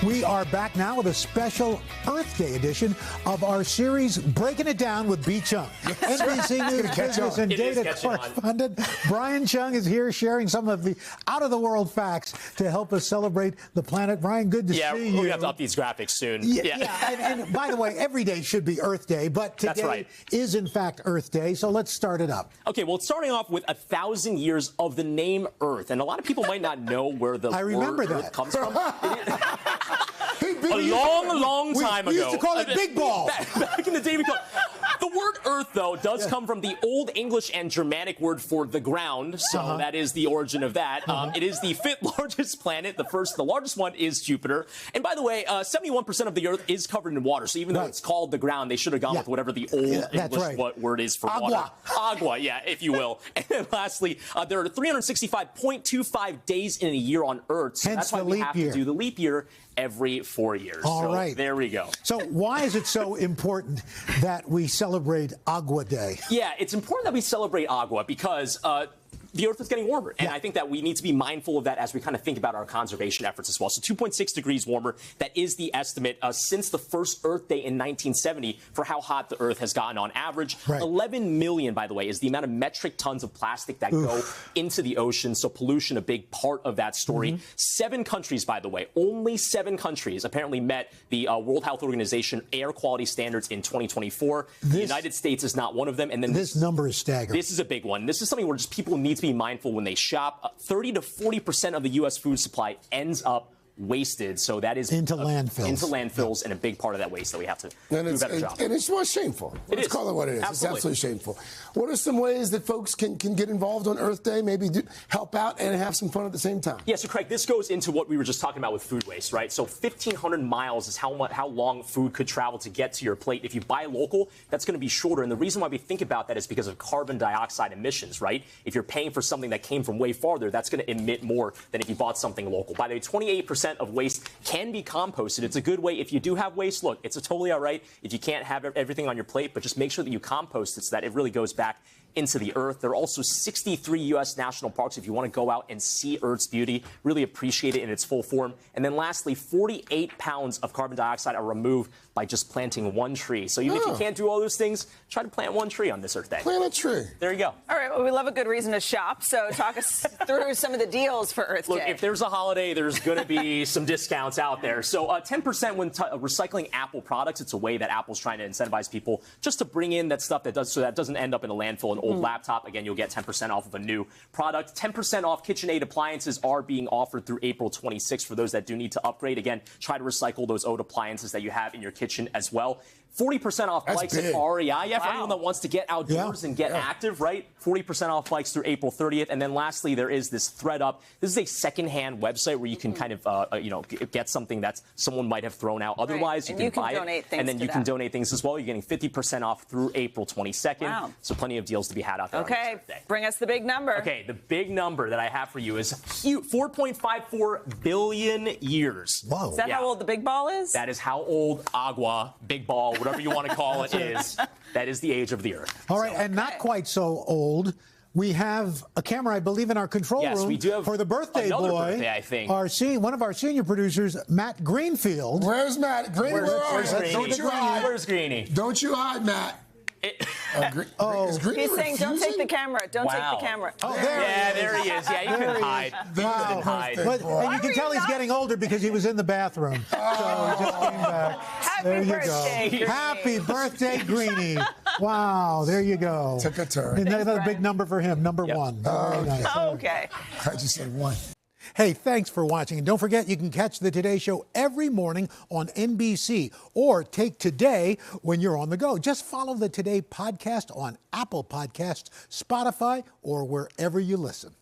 We are back now with a special Earth Day edition of our series, Breaking It Down with B. Chung. NBC News business and data correspondent Brian Chung is here sharing some of the out-of-the-world facts to help us celebrate the planet. Brian, good to see you. Yeah, we have to up these graphics soon. And by the way, every day should be Earth Day, but today is, in fact, Earth Day, so let's start it up. Okay, well, it's starting off with 1,000 years of the name Earth, and a lot of people might not know where the word Earth comes from. A long time ago. We used to call it Big Ball. Back in the day, we called the word Earth, though, does come from the Old English and Germanic word for the ground, so that is the origin of that. It is the 5th largest planet. The largest one is Jupiter. And by the way, 71% of the Earth is covered in water, so even though it's called the ground, they should have gone with whatever the Old English word is for water. Agua, yeah, if you will. And then lastly, there are 365.25 days in a year on Earth, so that's why we have to do the leap year every 4 years. All right. There we go. So why is it so important that we celebrate Agua Day? Yeah, it's important that we celebrate Agua because the Earth is getting warmer, and I think that we need to be mindful of that as we kind of think about our conservation efforts as well. So 2.6 degrees warmer, that is the estimate since the first Earth Day in 1970 for how hot the Earth has gotten on average. 11 million, by the way, is the amount of metric tons of plastic that go into the ocean, so pollution a big part of that story. 7 countries, by the way, only 7 countries apparently met the World Health Organization air quality standards in 2024. The United States is not one of them. And then this number is staggering. This is a big one. This is something where just people need to be mindful when they shop. 30 to 40% of the U.S. food supply ends up wasted, so that is into landfills, and a big part of that waste that we have to do a better job. And it's more shameful. Let's call it what it is. Absolutely. It's absolutely shameful. What are some ways that folks can get involved on Earth Day, maybe help out and have some fun at the same time? Yeah, so Craig, this goes into what we were just talking about with food waste, right? So 1,500 miles is how long food could travel to get to your plate. If you buy local, that's going to be shorter, and the reason why we think about that is because of carbon dioxide emissions, right? If you're paying for something that came from way farther, that's going to emit more than if you bought something local. By the way, 28% of waste can be composted. It's a good way. If you do have waste, look, it's totally all right if you can't have everything on your plate, but just make sure that you compost it so that it really goes back into the earth. There are also 63 U.S. national parks if you want to go out and see Earth's beauty, really appreciate it in its full form. And then lastly, 48 pounds of carbon dioxide are removed by just planting one tree. So even if you can't do all those things, try to plant one tree on this Earth Day. Plant a tree. There you go. All right, well, we love a good reason to shop, so talk us through some of the deals for Earth Day. Look, if there's a holiday, there's going to be some discounts out there. So 10% when recycling Apple products. It's a way that Apple's trying to incentivize people just to bring in that stuff that doesn't end up in a landfill. An old laptop, again, you'll get 10% off of a new product. 10% off KitchenAid appliances are being offered through April 26th for those that do need to upgrade. Again, try to recycle those old appliances that you have in your kitchen as well. 40% off bikes at REI. Yeah, for anyone that wants to get outdoors and get active, right? 40% off bikes through April 30th. And then lastly, there is this ThredUp. This is a secondhand website where you can kind of, get something that someone might have thrown out. Otherwise, you can buy it, and then you can donate things as well. You're getting 50% off through April 22nd. Wow. So plenty of deals to be had out there. Okay, bring us the big number. Okay, the big number that I have for you is 4.54 billion years. Whoa. Is that how old the big ball is? That is how old Agua, big ball, whatever you want to call it is. That is the age of the Earth. All right, and not quite so old. We have a camera, I believe, in our control room. Yes, we do have for the birthday boy. Birthday, I think. One of our senior producers, Matt Greenfield. Where's Matt? Greeny, Where's Greeny? Don't you hide. Where's Greeny? Don't you hide, Matt. Is Greeny He's saying, don't take the camera. Don't take the camera. Oh, there he is. Yeah, you can hide. You can hide. But and you can tell he's getting older because he was in the bathroom. So he just came back. Happy birthday, Greeny. Happy birthday, Greeny. Wow, there you go. Took a turn. And another big number for him, number 1. Nice. Okay. I just said 1. Hey, thanks for watching. And don't forget, you can catch the Today Show every morning on NBC or take Today when you're on the go. Just follow the Today podcast on Apple Podcasts, Spotify, or wherever you listen.